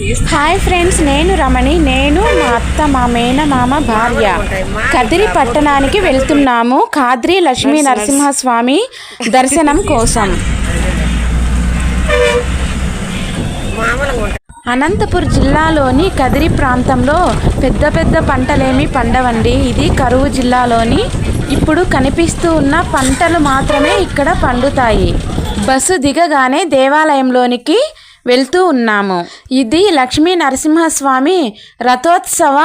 Hi friends, నేను రమణి. నేను మా అత్త, మా మేనమామ భార్య కదిరి పట్టణానికి వెళ్తున్నాము ఖాద్రి లక్ష్మీ నరసింహస్వామి దర్శనం కోసం. అనంతపురం జిల్లాలోని కదిరి ప్రాంతంలో పెద్ద పెద్ద పంటలేమి పండవండి. ఇది కరువు జిల్లాలోని ఇప్పుడు కనిపిస్తూ ఉన్న పంటలు మాత్రమే ఇక్కడ పండుతాయి. బస్సు దిగగానే దేవాలయంలోనికి వెళ్తూ ఉన్నాము. ఇది లక్ష్మీ నరసింహస్వామి రథోత్సవ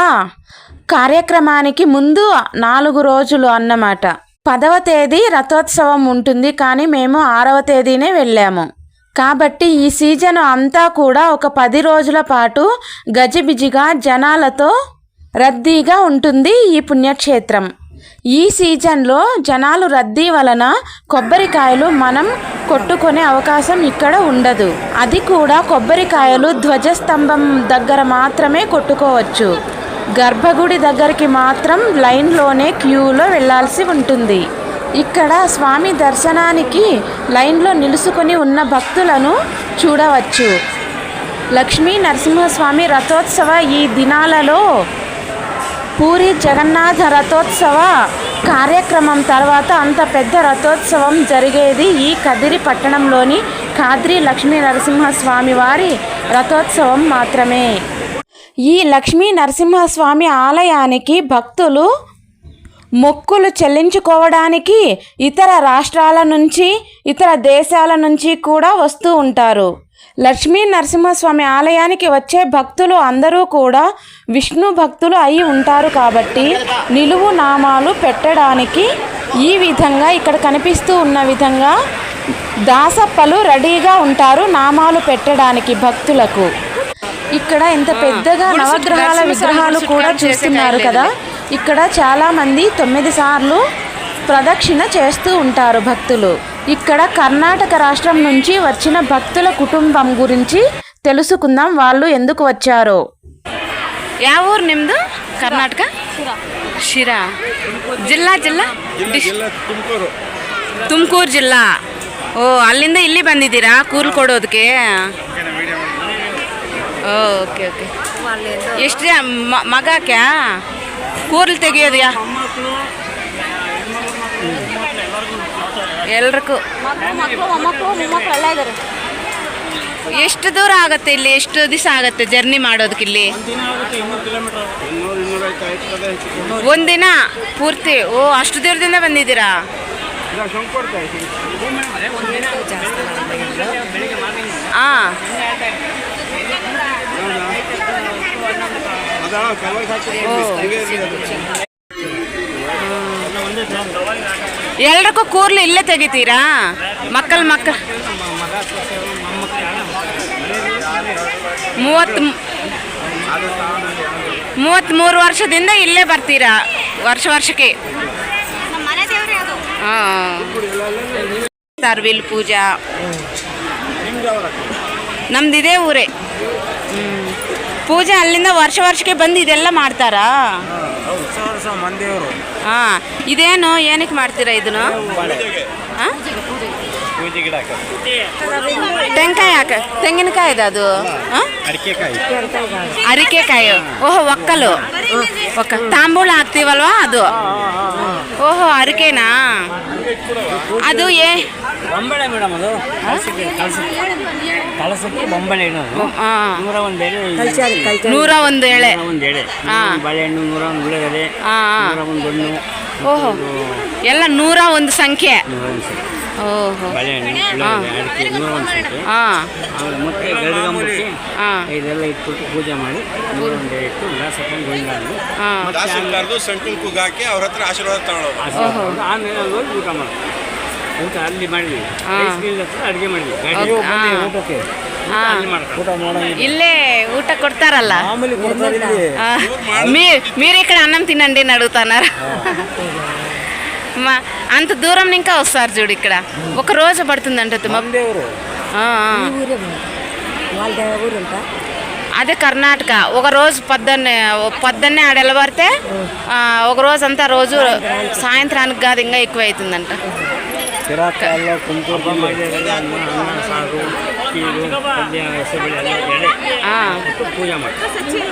కార్యక్రమానికి ముందు 4 రోజులు అన్నమాట. 10వ తేదీ రథోత్సవం ఉంటుంది, కానీ మేము 6వ తేదీనే వెళ్ళాము. కాబట్టి ఈ సీజన్ అంతా కూడా ఒక 10 రోజుల పాటు గజిబిజిగా జనాలతో రద్దీగా ఉంటుంది ఈ పుణ్యక్షేత్రం. ఈ సీజన్లో జనాలు రద్దీ వలన కొబ్బరికాయలు మనం కొట్టుకునే అవకాశం ఇక్కడ ఉండదు. అది కూడా కొబ్బరికాయలు ధ్వజస్తంభం దగ్గర మాత్రమే కొట్టుకోవచ్చు. గర్భగుడి దగ్గరికి మాత్రం లైన్లోనే క్యూలో వెళ్ళాల్సి ఉంటుంది. ఇక్కడ స్వామి దర్శనానికి లైన్లో నిలుసుకొని ఉన్న భక్తులను చూడవచ్చు. లక్ష్మీ నరసింహస్వామి రథోత్సవ ఈ దినాలలో పూరి జగన్నాథ రథోత్సవ కార్యక్రమం తర్వాత అంత పెద్ద రథోత్సవం జరిగేది ఈ కదిరి పట్టణంలోని ఖాద్రి లక్ష్మీ నరసింహస్వామి వారి రథోత్సవం మాత్రమే. ఈ లక్ష్మీ నరసింహస్వామి ఆలయానికి భక్తులు మొక్కులు చెల్లించుకోవడానికి ఇతర రాష్ట్రాల నుంచి, ఇతర దేశాల నుంచి కూడా వస్తూ ఉంటారు. లక్ష్మీ నరసింహస్వామి ఆలయానికి వచ్చే భక్తులు అందరూ కూడా విష్ణు భక్తులు అయి ఉంటారు. కాబట్టి నిలువు నామాలు పెట్టడానికి ఈ విధంగా ఇక్కడ కనిపిస్తూ ఉన్న విధంగా దాసప్పలు రెడీగా ఉంటారు నామాలు పెట్టడానికి భక్తులకు. ఇక్కడ ఇంత పెద్దగా నవగ్రహాల విగ్రహాలు కూడా చూస్తున్నారు కదా. ఇక్కడ చాలామంది 9 సార్లు ప్రదక్షిణ చేస్తూ ఉంటారు భక్తులు. ఇక్కడ కర్ణాటక రాష్ట్రం నుంచి వచ్చిన భక్తుల కుటుంబం గురించి తెలుసుకుందాం, వాళ్ళు ఎందుకు వచ్చారో. యా ఊరు నిమ్ದು? కర్ణాటక ಶಿರಾ ಜಿಲ್ಲಾ ತುಮಕೂರು ಜಿಲ್ಲಾ. ಓ, ಅಲ್ಲಿಂದ ಇಲ್ಲಿ ಬಂದಿದ್ದೀರಾ ಕೂರ್ಲು ಕೊಡೋದಕ್ಕೆ? Okay okay. ಎಷ್ಟು ಮಗ ಕ್ಯಾ ಕೂರ್ಲು ತೆಗಿಯೋದ್ಯಾ? ಎಲ್ರಿಗೂ ಎಷ್ಟು ದೂರ ಆಗುತ್ತೆ ಇಲ್ಲಿ? ಎಷ್ಟು ದಿವಸ ಆಗುತ್ತೆ ಜರ್ನಿ ಮಾಡೋದಕ್ಕೆ ಇಲ್ಲಿ? ಒಂದಿನ ಪೂರ್ತಿ? ಓ, ಅಷ್ಟು ದೂರದಿಂದ ಬಂದಿದ್ದೀರಾ? ಹಾಂ. ಎಲ್ರಿಗೂ ಕೂರ್ಲು ಇಲ್ಲೇ ತೆಗಿತೀರಾ? ಮಕ್ಕಳು 33 ವರ್ಷದಿಂದ ಇಲ್ಲೇ ಬರ್ತೀರಾ ವರ್ಷಕ್ಕೆ? ಸರ್ವಿಲ್ ಪೂಜಾ ನಮ್ದು ಇದೇ ಊರೇ. ಪೂಜೆ ಅಲ್ಲಿಂದ ವರ್ಷಕ್ಕೆ ಬಂದು ಇದೆಲ್ಲ ಮಾಡ್ತಾರಾ? ಹಾಂ. ಇದೇನು ಏನಕ್ಕೆ ಮಾಡ್ತೀರಾ ಇದನ್ನು? ತೆಂಗಿನಕಾಯಿ ತೆಂಗಿನಕಾಯಿ ಇದೆ ಅದು? ಅರಿಕೆಕಾಯಿ. ಓಹೋ, ಒಕ್ಕಲು ತಾಂಬೂಲ ಹಾಕ್ತೀವಲ್ವಾ ಅದು? ಓಹೋ, ಅರಿಕೆನಾ ಅದು? ಬೊಂಬಳೆ ಮೇಡಮ್, ಅದು ಕಳಸಕ್ಕೆ ಬೊಂಬಳೆ 101 ಎಳೆ ಬಾಳೆಹಣ್ಣು, 101 ಉಳ್ಳಗಡೆ, 101 ಹಣ್ಣು. ಓಹೋ, ಎಲ್ಲ 101 ಸಂಖ್ಯೆ. ಓಹೋ, ಬಾಳೆಹಣ್ಣು, ಅಡಿಕೆ 101 ಸಂಖ್ಯೆ. ಮತ್ತೆ ಗರುಡಗಂಬಕ್ಕೆ ಇದೆಲ್ಲ ಇಟ್ಬಿಟ್ಟು ಪೂಜೆ ಮಾಡಿ 101 ಎಳೆ ಇಟ್ಟು ಗ್ಲಾಸ್ ಹಾಕೊಂಡು ಗೋವಿಂದ ಸೆಂಟ್ರಲ್ ಕುಗ್ ಹಾಕಿ ಅವ್ರ ಹತ್ರ ಆಶೀರ್ವಾದ ತಗೊಳ್ಳೋದು. ಆಮೇಲೆ ಹೋಗಿ ಊಟ ಮಾಡೋದು. ಊಟ ಅಲ್ಲಿ ಮಾಡಿದ್ವಿ, ಅಡುಗೆ ಮಾಡಿದ್ವಿ. ಊಟಕ್ಕೆ ఇల్లే ఊట కొడతారల్ల? మీరు ఇక్కడ అన్నం తినండి అని అడుగుతున్నారు. అంత దూరం ఇంకా వస్తారు చూడు. ఇక్కడ ఒక రోజు పడుతుందంట. అదే కర్ణాటక. ఒక రోజు పొద్దున్నే ఆడ పడితే ఒక రోజు అంతా రోజు సాయంత్రానికి కాదు, ఇంకా ఎక్కువ అవుతుందంట. ಶಿರಾಕಾಲ ಕುಂಕುಮ ಸಾಗು ಕೀರು ಪಲ್ಯ ಹೆಸರುಗಳೆಲ್ಲ ಎಡೆ ಬಿಟ್ಟು ಪೂಜೆ ಮಾಡ್ತೀವಿ.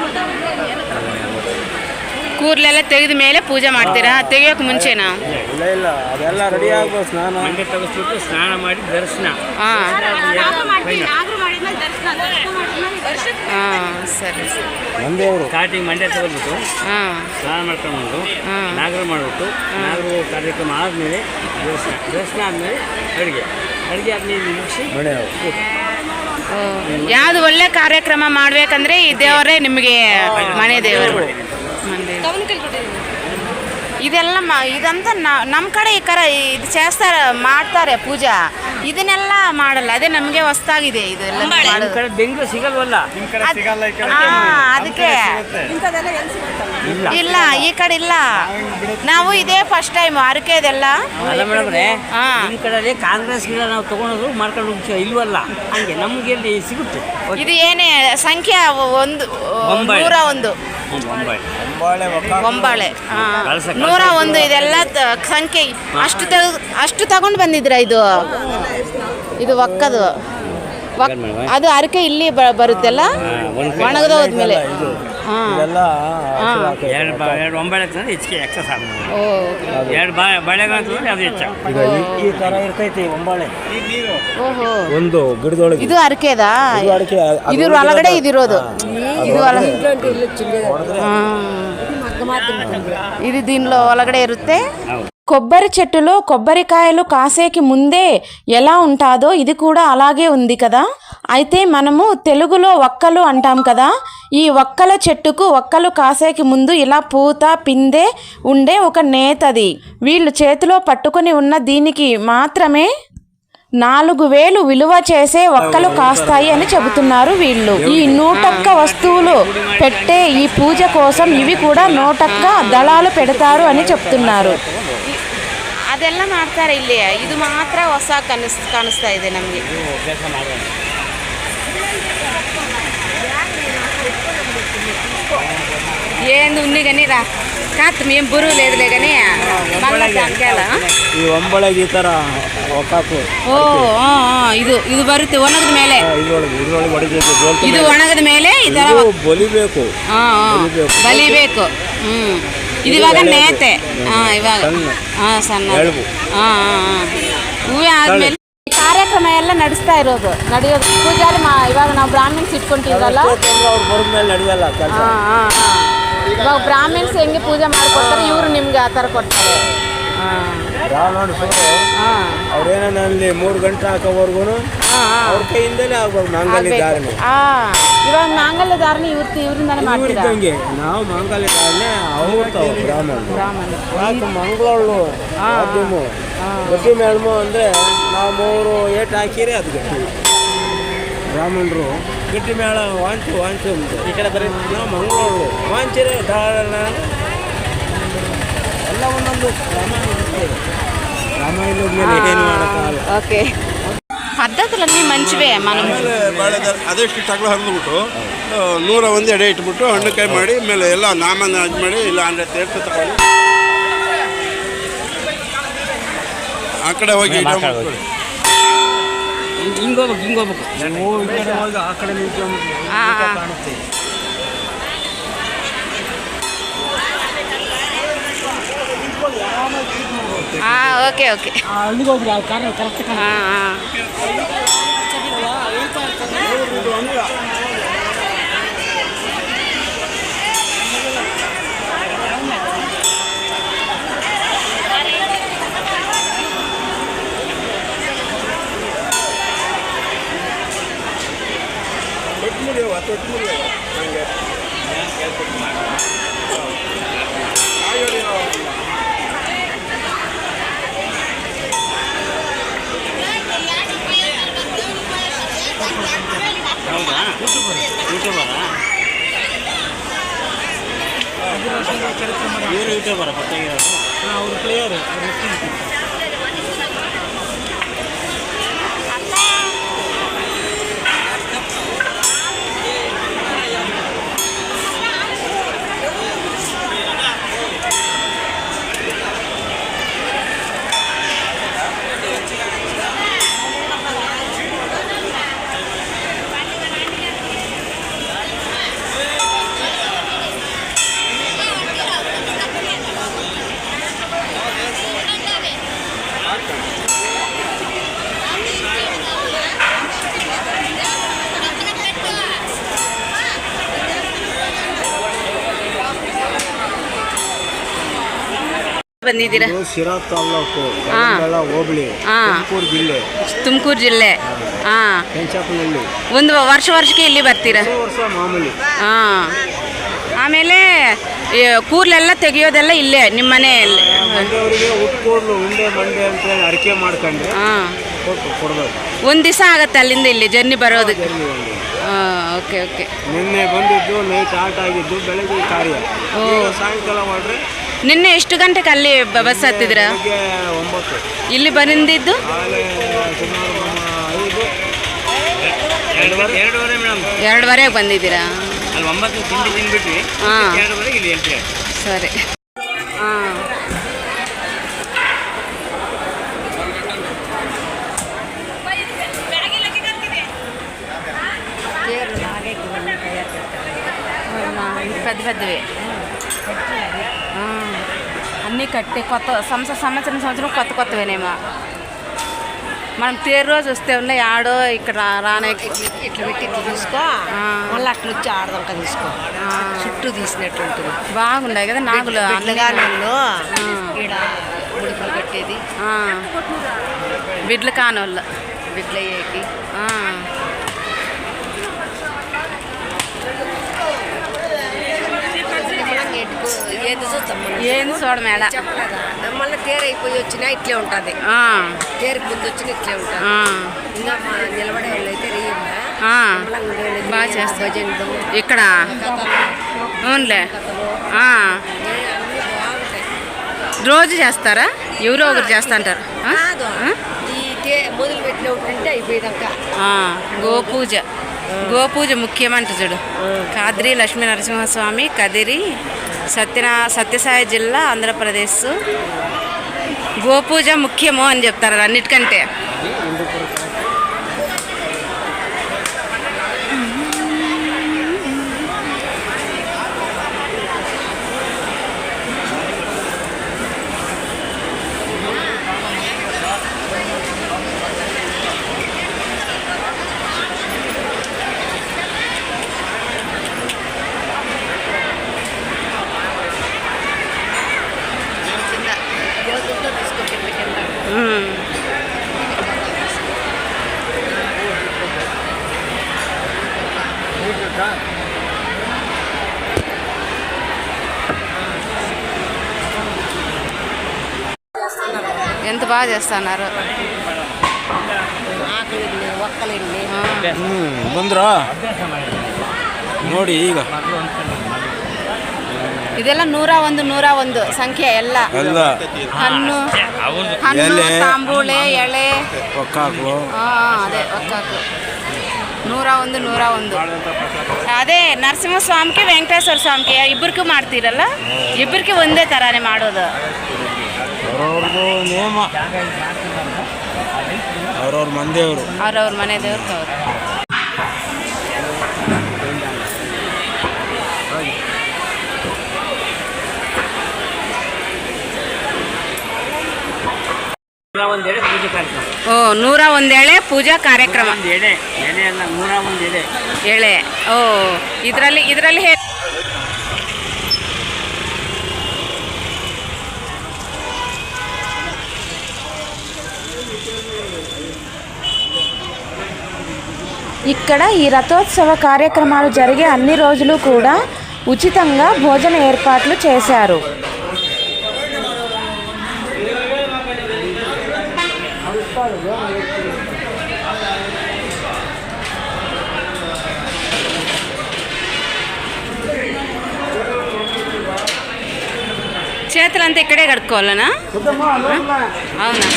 ಕೂರ್ಲೆಲ್ಲ ತೆಗೆದ ಮೇಲೆ ಪೂಜೆ ಮಾಡ್ತೀರಾ? ತೆಗಿಯೋಕೆ ಮುಂಚೆನಾ? ಇಲ್ಲ ಅದೆಲ್ಲ ರೆಡಿ ಆಗ್ಬೋದು. ಸ್ನಾನ ಮಂಡೆ ತೆಗೆಸ್ಬಿಟ್ಟು ಸ್ನಾನ ಮಾಡಿ ದರ್ಶನ. ಹಾಂ ಸರಿ ಸರಿ. ಮಂದೇವರು ಸ್ಟಾರ್ಟಿಂಗ್ ಮಂಡೆ ತೆಗೆದ್ಬಿಟ್ಟು ಹಾಂ ಸ್ನಾನ ಮಾಡ್ಕೊಂಡು ನಾಗರ ಮಾಡಿಬಿಟ್ಟು ನಾಗರ ಕಾರ್ಯಕ್ರಮ ಆದಮೇಲೆ ದರ್ಶನ ಆದಮೇಲೆ ಅಡುಗೆ ಆದಮೇಲೆ ಮುಗಿಸಿ ಮನೆ ಯಾವುದು ಒಳ್ಳೆ ಕಾರ್ಯಕ್ರಮ ಮಾಡ್ಬೇಕಂದ್ರೆ ಈ ದೇವರೇ ನಿಮಗೆ ಮನೆ ದೇವರು. ಇದೆಲ್ಲ ಇದಂತ ನಮ್ಮ ಕಡೆ ಈ ಕರ ಇದು చేస్తారు ಮಾಡ್ತಾರೆ ಪೂಜಾ. ಇದನ್ನೆಲ್ಲ ಮಾಡಲ್ಲ. ಅದೇ ನಮಗೆ ಹೊಸ್ತಾಗಿದೆ ಇದೆಲ್ಲ ಮಾಡೋದು. ಕಡೆ ಬೆಂಗಳೂರು ಸಿಗಲ್ವಲ್ಲ. ಅದಕ್ಕೆ ಇಲ್ಲ ಈ ಕಡೆ ಇಲ್ಲ. ನಾವು ಇದೇ ಫಸ್ಟ್ ಟೈಮ್ ಅರಕೆದೆಲ್ಲ. ಅಲ್ಲ ಮೇಡಮ್ರೆ, ನಿಮ್ಮ ಕಡೆ ಕಾಂಗ್ರೆಸ್ ಗಿಡ ನಾವು ತಗೊಳೋದು ಮಾಡ್ಕೊಂಡು ಹೋಗ್ತೀವಿ ಇಲ್ವಲ್ಲ, ಹಂಗೆ ನಮ್ಗೆ ಎಲ್ಲಿ ಸಿಗುತ್ತೆ. ಇದು ಏನೇ ಸಂಖ್ಯೆ 101 ಒಂಬಾಳೆ 101 ಇದೆಲ್ಲ ಸಂಖ್ಯೆ ಅಷ್ಟು ತಗೊಂಡು ಬಂದಿದ್ರ? ಇದು ಒಕ್ಕದು ಅದು ಅರಕೆ ಇಲ್ಲಿ ಬರುತ್ತೆಲ್ಲ ಒಣಗದ ಹೋದ್ಮೇಲೆ. ಎರಡು ಒಂಬಳೆ ಹೆಚ್ಚಿಗೆ ಎಕ್ಸಸ್ ಆಗ್ಬೋದು. ಎರಡು ಬಳೆಗಳಂತಂದ್ರೆ ಅದು ಹೆಚ್ಚು. ಈ ಥರ ಇರ್ತೈತಿ ಒಂಬಳೆ. ಓಹೋ, ಒಂದು ಗಿಡದೊಳಗೆ ಇದು ಅರಕೆದಾ? ಇದ್ರ ಒಳಗಡೆ ಇದಿರೋದು. ఇది దీనిలో ఒలగడే ఇరుతే. కొబ్బరి చెట్టులో కొబ్బరికాయలు కాసేకి ముందే ఎలా ఉంటాదో ఇది కూడా అలాగే ఉంది కదా. అయితే మనము తెలుగులో ఒక్కలు అంటాం కదా. ఈ ఒక్కల చెట్టుకు ఒక్కలు కాసేకి ముందు ఇలా పూత పిందె ఉండే ఒక నేతది. వీళ్ళు చేతిలో పట్టుకొని ఉన్న దీనికి మాత్రమే 4000 విలువ చేసే ఒక్కలు కాస్తాయి అని చెబుతున్నారు వీళ్ళు. ఈ 101 వస్తువులు పెట్టే ఈ పూజ కోసం ఇవి కూడా 101 దళాలు పెడతారు అని చెప్తున్నారు. ಅದೆಲ್ಲ ಮಾಡ್ತಾರೆ ಇಲ್ಲಿ. ಇದು ಮಾತ್ರ ಹೊಸ ಕಾಣಿಸ್ತಾ ಇದೆ ನಮಗೆ. ఏంది ఉంది కానీ రా కాదు మేము బురువు లేదులే కానీ ಈ ಒಂಬಳೆಗೆ ಈ ಥರ ಒಕ್ಕಾಕು. ಓ ಇದು ಬರುತ್ತೆ ಒಣಗದ ಮೇಲೆ. ಇದು ಒಣಗದ ಮೇಲೆ ಇದರ ಬಲಿಬೇಕು. ಬಲಿಬೇಕು. ಇದು ಇವಾಗ ನೇತೆ. ಇವಾಗ ಸಣ್ಣ ಹೂವೇ ಆದ್ಮೇಲೆ ಕಾರ್ಯಕ್ರಮ ಎಲ್ಲ ನಡೆಯೋದು ಪೂಜಾರಿ ಇವಾಗ ನಾವು ಬ್ರಾಹ್ಮಿನ್ಸ್ ಇಟ್ಕೊಂತೀವಲ್ಲ, ಇವಾಗ ಬ್ರಾಹ್ಮಿನ್ಸ್ ಹೆಂಗೆ ಪೂಜೆ ಮಾಡಿಕೊಡ್ತಾರೆ ಇವರು ನಿಮ್ಗೆ ಆ ಥರ ಕೊಡ್ತಾರೆ. ಅವ್ರೇನಲ್ಲಿ 3 ಗಂಟೆ ಹಾಕೋವರೆಗೂ ಅವ್ರ ಕೈಯಿಂದಲೇ ಆಗ್ಬೋದು ಮಾಂಗಲ್ಯ ಧಾರಣೆ. ಇವಾಗ ಮಾಂಗಲ್ಯ ಧಾರಣೆ ಇವರಿಂದಾನೆ ಮಾಡ್ತೀವಿ ನಾವು. ಮಾಂಗಲ್ಯ ಧಾರಣೆ ಅವ್ರು ಬ್ರಾಹ್ಮಣ ಮಂಗಳೂರು ಗಟ್ಟಿ ಮೇಳ್ಮು ಅಂದರೆ ನಾವು 3 ಏಟು ಹಾಕಿರಿ ಅದು ಗಟ್ಟಿ. ಬ್ರಾಹ್ಮಣರು ಗಟ್ಟಿ ಮೇಳ ವಾಂಚು ಅಂತ ಈ ಕಡೆ ಬರೀ ನಾವು ಮಂಗಳೂರು ವಾಂಚಿರೆ ಧಾರಣ ಎಲ್ಲ ಒಂದೊಂದು ರಾಮಾಯಣ ಏನು ಮಾಡೋಕ್ಕಾಗಲ್ಲ. ఓకే, పద్ధతులన్నీ మంచివే. మనం ಅದೆಷ್ಟು ತಗಲು ಹರಿದ್ಬಿಟ್ಟು 101 ಎಡೆ ಇಟ್ಬಿಟ್ಟು ಹಣ್ಣುಕಾಯಿ ಮಾಡಿ ಮೇಲೆ ಎಲ್ಲ ನಾಮನ ಇದು ಮಾಡಿ ಇಲ್ಲ ಅಂದರೆ ತೀರ್ಥ ತಗೊಂಡು ಆ ಕಡೆ ಹೋಗಿ ಹಿಂಗೋಗ್ಬೇಕು ಆ ಕಡೆ ನಿಂತ್ಕೊಂಡು ಕಾಣುತ್ತೆ. Okay okay. ಅಲ್ಲಿಗೆ ಹೋಗ್ರಿ ಆ ಕಾರಣ ಕರೆಕ್ಟ್. ಯೂಟ್ಯೂಬರ ಪತ್ತಾಗಿರೋದು ಅವರು ಪ್ಲೇಯರ್. ಬಂದಿದ್ದೀರಾ? ಶಿರಾ ತಾಲೂಕು ಹೋಬಳಿ, ತುಮಕೂರು ಜಿಲ್ಲೆ. ತುಮಕೂರು ಜಿಲ್ಲೆ. ಕೆಂಚಾಪನಹಳ್ಳಿ. ಒಂದು ವರ್ಷಕ್ಕೆ ಇಲ್ಲಿ ಬರ್ತೀರಾ? ವರ್ಷ ಮಾಮೂಲಿ. ಆಮೇಲೆ ಕೂದಲೆಲ್ಲ ತೆಗೆಯೋದೆಲ್ಲ ಇಲ್ಲೇ ನಿಮ್ಮ ಮನೆಯಲ್ಲಿ? ಮಂಡ್ಯವರಿಗೆ ಉಟ್ಕೂಡ್ಲು ಉಂಡೆ ಮಂಡೆ ಅಂತ ಅರಿಕೆ ಮಾಡ್ಕೊಂಡ್ರೆ ಕೊಡ್ಬೇಕು. ಒಂದು ದಿವಸ ಆಗತ್ತೆ ಅಲ್ಲಿಂದ ಇಲ್ಲಿ ಜರ್ನಿ ಬರೋದಕ್ಕೆ? Okay okay. ನಿನ್ನೆ ಬಂದಿದ್ದು, ನೈಟ್ ಆಟ ಆಗಿದ್ದು, ಬೆಳಗ್ಗೆ ಕಾರ್ಯ. ಸಾಯಂಕಾಲ ಮಾಡ್ರೆ. ನಿನ್ನೆ ಎಷ್ಟು ಗಂಟೆಗೆ ಅಲ್ಲಿ ಬಸ್ ಹತ್ತಿದ್ರ? 9. ಇಲ್ಲಿ ಬಂದಿದ್ದು? ಎರಡೂವರೆ 2:30 ಬಂದಿದ್ದೀರಾ? ಅಲ್ಲಿ 9 ತಿಂಡಿ ತಿಂದ್ಬಿಟ್ವಿ. 2:30 ಇಲ್ಲಿ ಎಂಟ್ರಿ. ಸರಿ. పెద్దవి అన్నీ కట్టి కొత్త సంవత్సరం కొత్తవేనేమో. మనం తేరు రోజు వస్తే ఉన్నాయి ఆడో ఇక్కడ రానే ఇట్లా పెట్టి తీసుకో, మళ్ళీ అట్లా వచ్చి ఆడదాకా తీసుకో, చుట్టూ తీసినట్టు ఉంటుంది. బాగున్నాయి కదా నాగులు అన్నగాళ్ళు ఈడ ముడుపులు కట్టేది బిడ్లు కానోళ్ళు బిడ్డలు అయ్యేకి. ఏంది చూడ మేడ మళ్ళీ తేరు అయిపోయి వచ్చినా ఇట్లే ఉంటుంది. తేరుకు ముందు వచ్చిన ఇట్లే ఉంటుంది. ఇంకా నిలబడే వాళ్ళు అయితే బాగా చేస్తారు ఇక్కడ. అవునులే. రోజు చేస్తారా? ఎవరో ఒకరు చేస్తా అంటారు. మొదలు పెట్టినప్పుడు అయిపోయేదాకా గోపూజ ముఖ్యమంట చూడు. కాద్రి లక్ష్మీ నరసింహస్వామి, కదిరి, సత్యసాయి జిల్లా, ఆంధ్రప్రదేశ్. గోపూజ ముఖ్యము అని చెప్తారు అన్నిటికంటే. ఎంత బాగా చేస్తున్నారు. ಬಂದ್ರಾ ನೋಡಿ ಈಗ ಇದೆಲ್ಲ 101 ಸಂಖ್ಯೆ ಎಲ್ಲ. ಹಣ್ಣು ತಾಂಬೂಳೆ ಎಳೆ ಒಕ್ಕಾಕು. అదే ఒక్కాకు 101. అదే నరసింహస్వామికి వెంకటేశ్వర స్వామికి ಇಬ್ಬರಿಗೂ ಮಾಡ್ತೀರಲ್ಲ? ಇಬ್ಬರಿಗೆ ಒಂದೇ ಥರನೇ ಮಾಡೋದು? ಅವ್ರವ್ರದ್ದು ನೇಮ, ಅವ್ರವ್ರ ಮಂದೇವರು, ಅವ್ರವ್ರ ಮನೆ ದೇವ್ರು ಅವರು. ಓ 101 ಎಳೆ ಪೂಜಾ ಕಾರ್ಯಕ್ರಮ. ಎಳೆ. ಓ ಇದರಲ್ಲಿ ఇక్కడ ఈ రథోత్సవ కార్యక్రమాలు జరిగే అన్ని రోజులు కూడా ఉచితంగా భోజన ఏర్పాట్లు చేశారు. చేతులంతా ఇక్కడే కడుక్కోవాలనా? అవునా?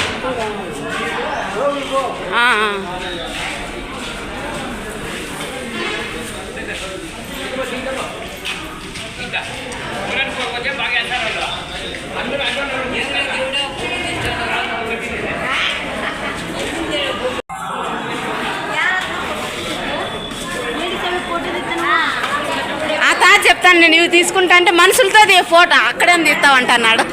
చెప్తాను నేను, ఇవి తీసుకుంటా అంటే మనుషులతో ఫోటో అక్కడే తీస్తామంటున్నాడు.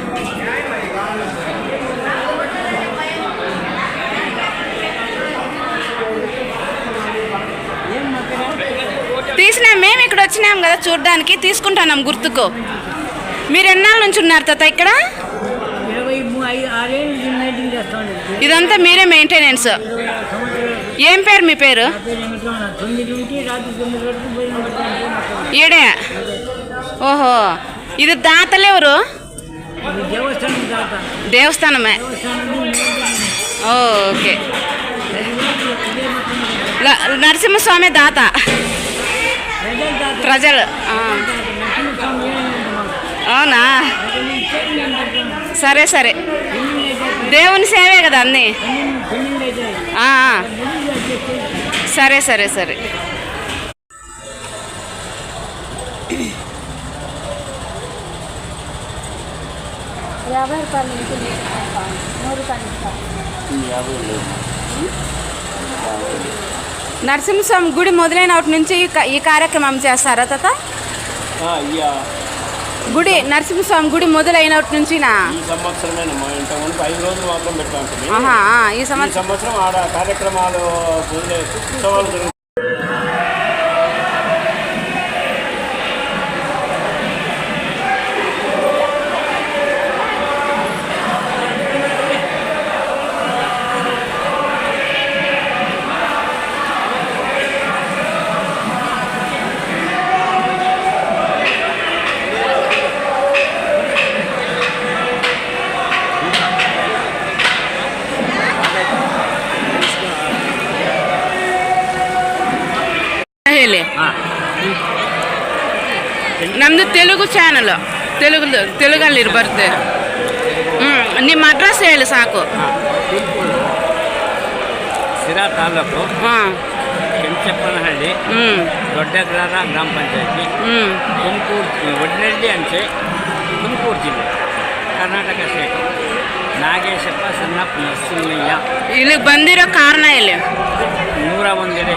తీసినాం, మేము ఇక్కడ వచ్చినాం కదా చూడడానికి, తీసుకుంటున్నాం గుర్తుకు. మీరు ఎన్నాళ్ళ నుంచి ఉన్నారు తాత ఇక్కడ? 6 ఏళ్ళు మెయింటైన్ చేస్తాను. ఇదంతా మీరే మెయింటెనెన్స్. ఏం పేరు మీ పేరు? 9 నుంచి రాత్రి 9 వరకు భోజనం పెట్టాను. ఈడే. ఓహో, ఇది దాతలు ఎవరు? దేవస్థానం దాత. దేవస్థానమే. ఓకే. నరసింహస్వామి దాత. ప్రజలు. అవునా? సరే సరే, దేవుని సేవే కదా అన్నీ. సరే సరే సరే. నరసింహస్వామి గుడి మొదలైనప్పటి నుంచి ఈ కార్యక్రమం చేస్తారా తాత? గుడి నరసింహస్వామి గుడి మొదలైనప్పటి నుంచి ఈ సంవత్సరమేనమ్మా. ఇంతకుముందు 5 రోజులు మాత్రం పెట్టా ఉంటుంది. ఈ సంవత్సరం ఆడ కార్యక్రమాలు ఉత్సవాలు జరుగుతాయి. ನಮ್ದು ತೆಲುಗು ಚಾನಲ್. ತೆಲುಗಲ್ಲಿ ಬರುತ್ತೆ. ನಿಮ್ಮ ಅಡ್ರೆಸ್ ಹೇಳಿ ಸಾಕು. ಸಿರಾ ತಾಲೂಕು, ಕೆಂಚಪ್ಪನಹಳ್ಳಿ, ದೊಡ್ಡಗ್ರಾರ ಗ್ರಾಮ ಪಂಚಾಯತಿ, ತುಮಕೂರು, ಒಡ್ನಳ್ಳಿ ಅಂಚೆ, ತುಮಕೂರು ಜಿಲ್ಲೆ, ಕರ್ನಾಟಕ ಸ್ಟೇಟ್. ನಾಗೇಶಪ್ಪ ಸಣ್ಣಪ್ಪ ನರಸಿಂಹಯ್ಯ. ಇಲ್ಲಿಗೆ ಬಂದಿರೋ ಕಾರಣ ಇಲ್ಲಿ 101 ಎಡೆ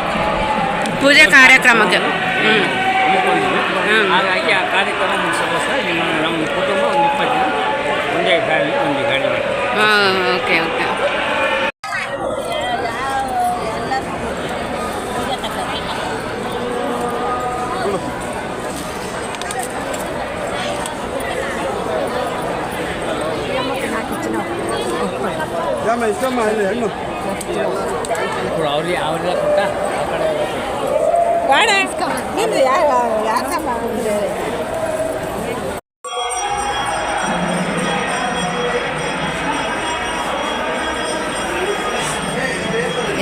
ಪೂಜೆ ಕಾರ್ಯಕ್ರಮಕ್ಕೆ. ಹಾಗಾಗಿ ಆ ಕಾರ್ಯಕ್ರಮ ಮುಗಿಸೋಕ್ಕೋಸ್ಕರ ನಮ್ಮ ಕುಟುಂಬ ಒಂದು 20 ಜನ ಒಂದೇ ಗಾಡಿ ಓಕೆ ಓಕೆ. ఇప్పుడు ಅವ್ರಿಗೆ ಕೊಟ್ಟ ಆ ಕಡೆ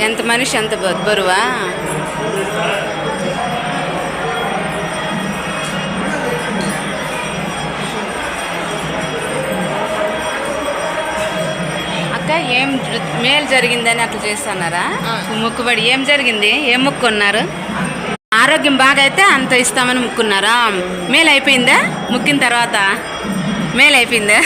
ఎంత మనిషి అంత బరువా? అక్క, ఏం మేలు జరిగిందని అట్లా చేస్తున్నారా? మొక్కుబడి ఏం జరిగింది? ఏం మొక్కున్నారు? ఆరోగ్యం బాగా అయితే అంత ఇస్తామని మొక్కున్నారా? మేలు అయిపోయిందా? మొక్కిన తర్వాత మేలు అయిపోయిందా?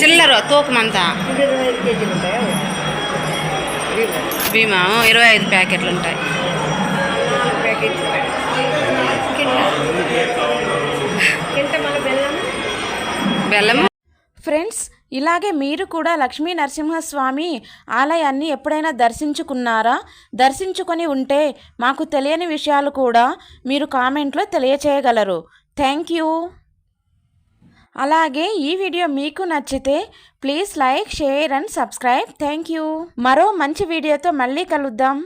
చిల్లర తూకమంతా భీమా 25 ప్యాకెట్లు ఉంటాయి. బెల్లము. ఫ్రెండ్స్, ఇలాగే మీరు కూడా లక్ష్మీ నరసింహస్వామి ఆలయాన్ని ఎప్పుడైనా దర్శించుకున్నారా? దర్శించుకొని ఉంటే మాకు తెలియని విషయాలు కూడా మీరు కామెంట్లో తెలియచేయగలరు. Thank you. అలాగే ఈ వీడియో మీకు నచ్చితే please like, share and subscribe. Thank you. మరో మంచి వీడియోతో మళ్ళీ కలుద్దాం.